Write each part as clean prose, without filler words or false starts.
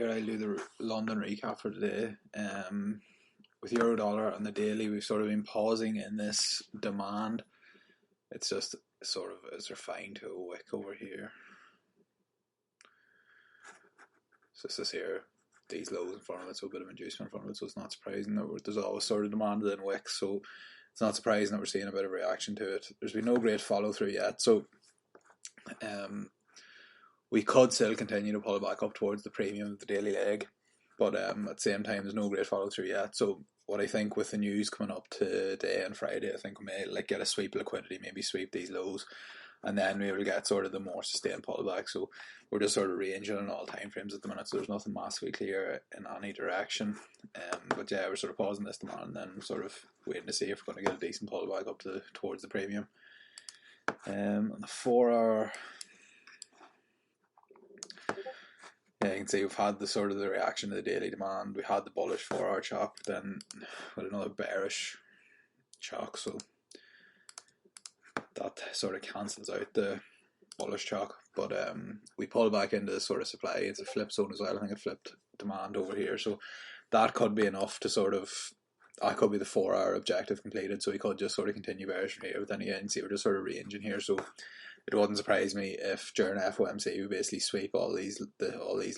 Here I'll do the London recap for today. With euro dollar and the daily, we've sort of been pausing in this demand. It's just sort of as refined to a wick over here. So this is here, these lows in front of it, so a bit of inducement in front of it. So it's not surprising that there's always sort of demand in wicks. So it's not surprising that we're seeing a bit of reaction to it. There's been no great follow through yet. So we could still continue to pull it back up towards the premium of the daily leg, but at the same time there's no great follow through yet. So what I think with the news coming up today and Friday, I think we may get a sweep of liquidity, maybe sweep these lows, and then we will get sort of the more sustained pullback. So we're just sort of ranging on all time frames at the minute, so there's nothing massively clear in any direction. But yeah, we're sort of pausing this demand and then sort of waiting to see if we're going to get a decent pullback up towards the premium. On the 4 hour, yeah, you can see we've had the sort of the reaction to the daily demand. We had the bullish 4 hour chalk, then with another bearish chalk, so that sort of cancels out the bullish chalk. But we pull back into the sort of supply. It's a flip zone as well. I think it flipped demand over here, so that could be enough to sort of, that could be the 4 hour objective completed. So we could just sort of continue bearish from here. But then again, see, we're just sort of ranging here, so it wouldn't surprise me if during FOMC we basically sweep all these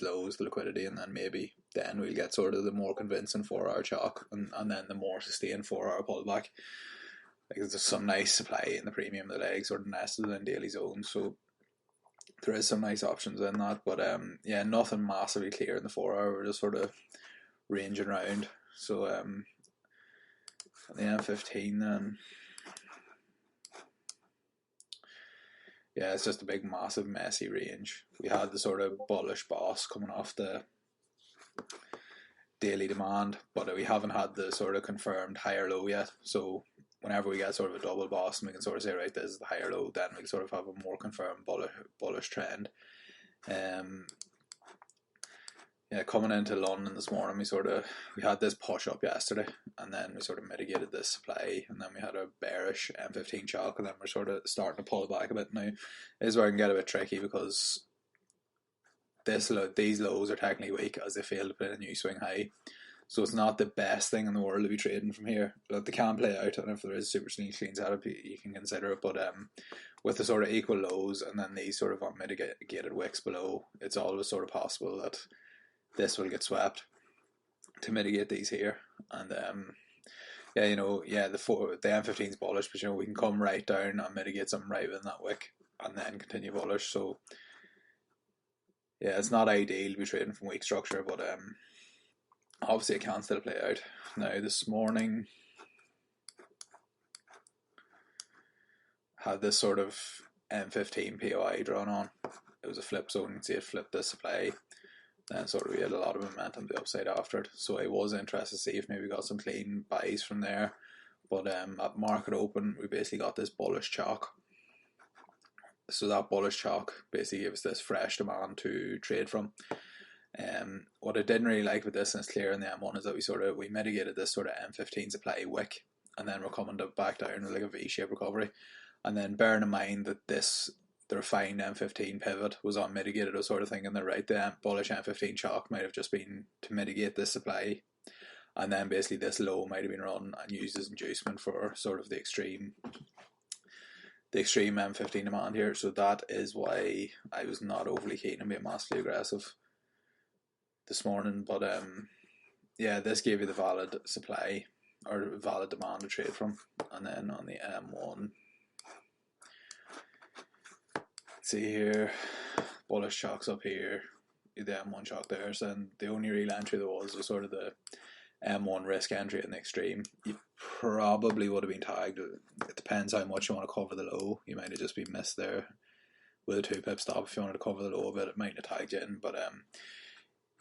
lows, the liquidity, and then maybe then we'll get sort of the more convincing 4 hour chalk and then the more sustained 4 hour pullback. Like there's some nice supply in the premium, the legs sort of nested in daily zones, so there is some nice options in that. But yeah, nothing massively clear in the 4 hour. We're just sort of ranging around. So on the M15 then, yeah, it's just a big, massive, messy range. We had the sort of bullish boss coming off the daily demand, but we haven't had the sort of confirmed higher low yet. So whenever we get sort of a double boss and we can sort of say, right, this is the higher low, then we can sort of have a more confirmed bullish trend. Yeah, coming into London this morning, we had this push up yesterday, and then we sort of mitigated this supply, and then we had a bearish M15 chalk, and then we're sort of starting to pull it back a bit now. This is where it can get a bit tricky because these lows are technically weak as they fail to play a new swing high. So it's not the best thing in the world to be trading from here. But they can play out, and if there is super clean setup, you can consider it. But with the sort of equal lows and then these sort of unmitigated wicks below, it's always sort of possible that this will get swept to mitigate these here. And yeah, the M15 is bullish, but we can come right down and mitigate something right within that wick and then continue bullish. So yeah, it's not ideal to be trading from weak structure, but obviously it can still play out. Now this morning had this sort of M15 POI drawn on. It was a flip zone. You can see it flipped the supply. Then sort of we had a lot of momentum to the upside after it. So I was interested to see if maybe we got some clean buys from there. But at market open, we basically got this bullish chalk. So that bullish chalk basically gives this fresh demand to trade from. What I didn't really like with this, and it's clear in the M1, is that we mitigated this sort of M15 supply wick, and then we're coming back down with like a V-shaped recovery. And then bearing in mind that the refined M15 pivot was unmitigated, I was sort of thinking that right, the bullish M15 chalk might have just been to mitigate this supply, and then basically this low might have been run and used as inducement for sort of the extreme M15 demand here. So that is why I was not overly keen on being massively aggressive this morning. But yeah, this gave you the valid supply or valid demand to trade from. And then on the M1, see here, bullish chalks up here, the M1 chalk there. So then the only real entry there was sort of the M1 risk entry in the extreme. You probably would have been tagged. It depends how much you want to cover the low. You might have just been missed there with a 2-pip stop. If you wanted to cover the low a bit, it might have tagged you in. But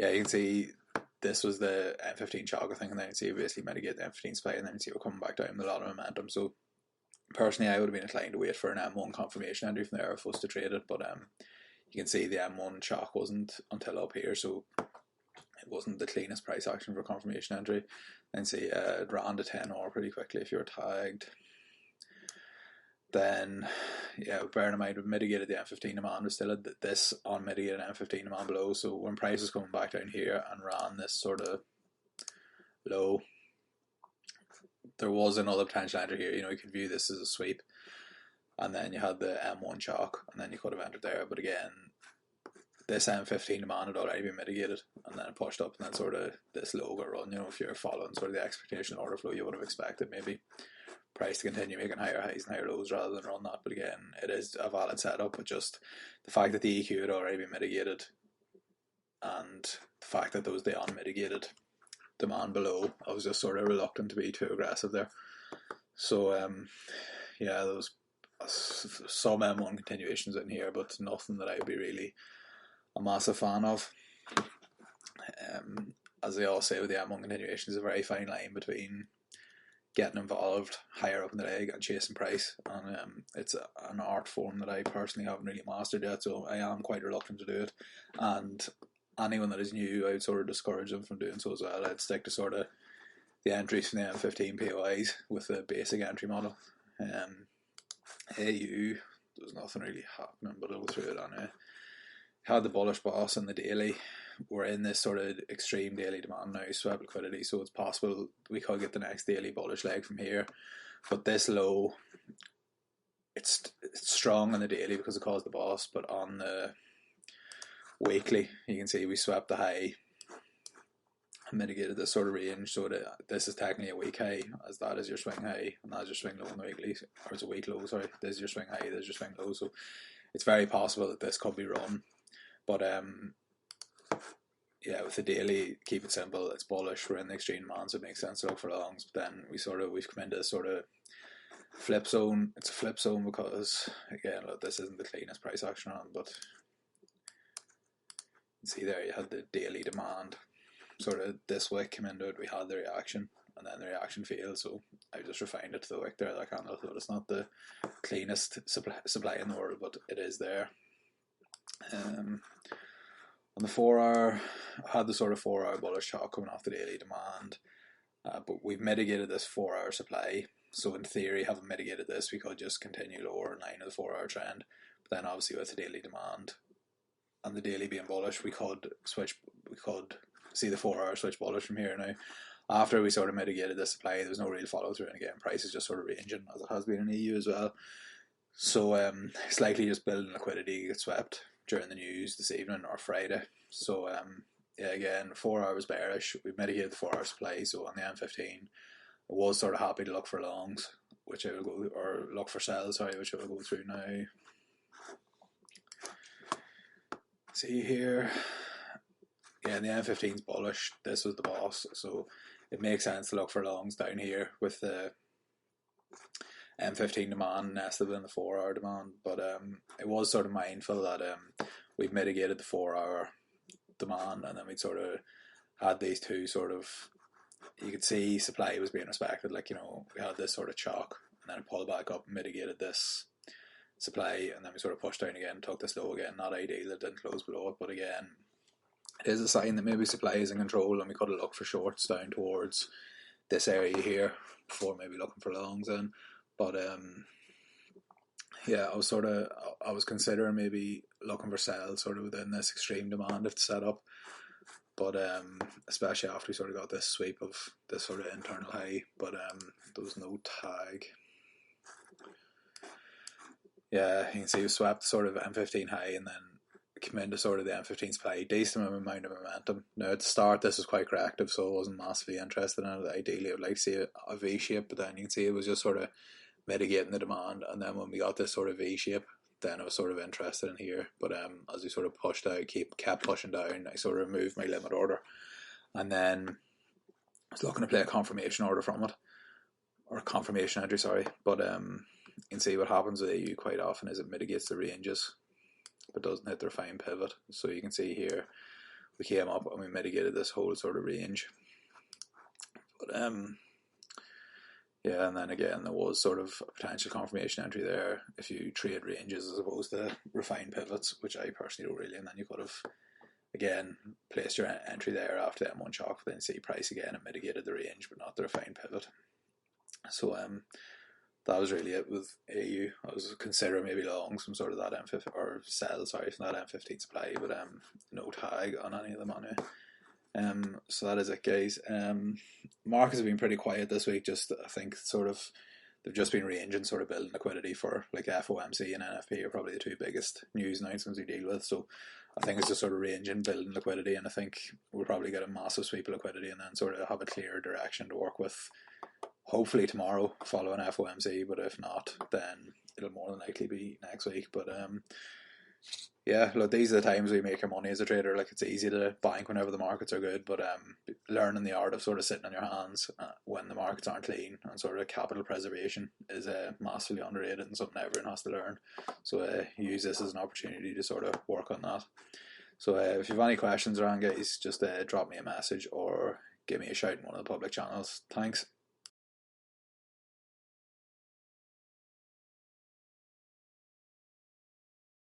yeah, you can see this was the M15 chalk, I think, and then you can see basically mitigate the M15 spike, and then you see we're coming back down with a lot of momentum. So personally, I would have been inclined to wait for an M1 confirmation entry from there if I was to trade it. But you can see the M1 chalk wasn't until up here, so it wasn't the cleanest price action for confirmation entry. Then see it ran to 10 or pretty quickly if you were tagged. Then, yeah, bearing in mind we've mitigated the M15 demand, we still had this unmitigated M15 demand below. So when prices coming back down here and ran this sort of low, there was another potential entry here. You could view this as a sweep, and then you had the M1 chalk, and then you could have entered there. But again, this M15 demand had already been mitigated, and then it pushed up, and then sort of this low got run. If you're following sort of the expectation order flow, you would have expected maybe price to continue making higher highs and higher lows rather than run that. But again, it is a valid setup, but just the fact that the EQ had already been mitigated and the fact that there was the unmitigated demand below, I was just sort of reluctant to be too aggressive there. So yeah, there was some M1 continuations in here, but nothing that I would be really a massive fan of. As they all say with the M1 continuations, a very fine line between getting involved higher up in the leg and chasing price, and it's an art form that I personally haven't really mastered yet, so I am quite reluctant to do it. And anyone that is new, I would sort of discourage them from doing so as well. I'd stick to sort of the entries from the M15 POIs with the basic entry model. AU, there's nothing really happening, but I'll go through it anyway. Had the bullish boss in the daily. We're in this sort of extreme daily demand now, swept liquidity, so it's possible we could get the next daily bullish leg from here. But this low, it's strong on the daily because it caused the boss, but on the weekly, you can see we swept the high, mitigated this sort of range, so that this is technically a week high, as that is your swing high, and that's your swing low on the weekly, or it's a week low, sorry, this is your swing high, this is your swing low, so it's very possible that this could be run. But yeah, with the daily, keep it simple, it's bullish, we're in the extreme demand, so it makes sense to look for longs. But then we've come into this sort of flip zone. It's a flip zone because, again, look, this isn't the cleanest price action on, but you can see there you had the daily demand sort of this wick came into it, we had the reaction, and then the reaction failed, so I just refined it to the wick there, that candle. So it's not the cleanest supply in the world, but it is there. On the 4 hour, I had the sort of 4 hour bullish chalk coming off the daily demand, but we've mitigated this 4 hour supply, so in theory, having mitigated this, we could just continue lower in line of the 4 hour trend. But then obviously with the daily demand and the daily being bullish, we could see the 4 hour switch bullish from here now. After we sort of mitigated the supply, there was no real follow through, and again, price is just sort of ranging as it has been in EU as well. So it's likely just building liquidity gets swept during the news this evening or Friday. So yeah, again, 4 hours bearish. We've mitigated the 4 hour supply, so on the M15, I was sort of happy to look for longs, which I will go, or look for sells, sorry, which I will go through now. See here, yeah, the M15's bullish. This was the boss, so it makes sense to look for longs down here with the M15 demand nested in the 4 hour demand. But it was sort of mindful that we've mitigated the 4 hour demand, and then we'd sort of had these two sort of, you could see supply was being respected, like, we had this sort of chalk, and then it pulled back up and mitigated this supply, and then we sort of pushed down again, took this low again. Not ideal, it didn't close below it, but again, it is a sign that maybe supply is in control, and we could have looked for shorts down towards this area here before maybe looking for longs in. But yeah, I was considering maybe looking for sales sort of within this extreme demand if it's set up. But especially after we sort of got this sweep of this sort of internal high, but there was no tag. Yeah, you can see we swept sort of M15 high and then came into sort of the M15 supply, decent amount of momentum. Now at the start this was quite corrective, so I wasn't massively interested in it. Ideally I would like to see a V shape, but then you can see it was just sort of mitigating the demand, and then when we got this sort of V shape, then I was sort of interested in here. But as we sort of pushed out, kept pushing down, I sort of removed my limit order, and then I was looking to play a confirmation order from it, or a confirmation entry, sorry. But you can see what happens with AU quite often is it mitigates the ranges but doesn't hit the refined pivot. So you can see here we came up and we mitigated this whole sort of range. But yeah, and then again there was sort of a potential confirmation entry there if you trade ranges as opposed to refined pivots, which I personally don't really. And then you could have again placed your entry there after the M1 chalk, then see price again and mitigated the range but not the refined pivot. So that was really it with AU. I was considering maybe long some sort of that M15 or sell, sorry, from that M15 supply, but no tag on any of them anyway. So that is it, guys. Markets have been pretty quiet this week. Just I think sort of they've just been ranging, sort of building liquidity for like FOMC and NFP are probably the two biggest news announcements we deal with. So I think it's just sort of ranging, building liquidity, and I think we'll probably get a massive sweep of liquidity and then sort of have a clear direction to work with. Hopefully tomorrow, following FOMC, but if not, then it'll more than likely be next week. But yeah, look, these are the times we make your money as a trader. Like, it's easy to bank whenever the markets are good, but learning the art of sort of sitting on your hands when the markets aren't clean, and sort of capital preservation is massively underrated and something everyone has to learn. So use this as an opportunity to sort of work on that. So if you have any questions around, guys, just drop me a message or give me a shout in one of the public channels. Thanks.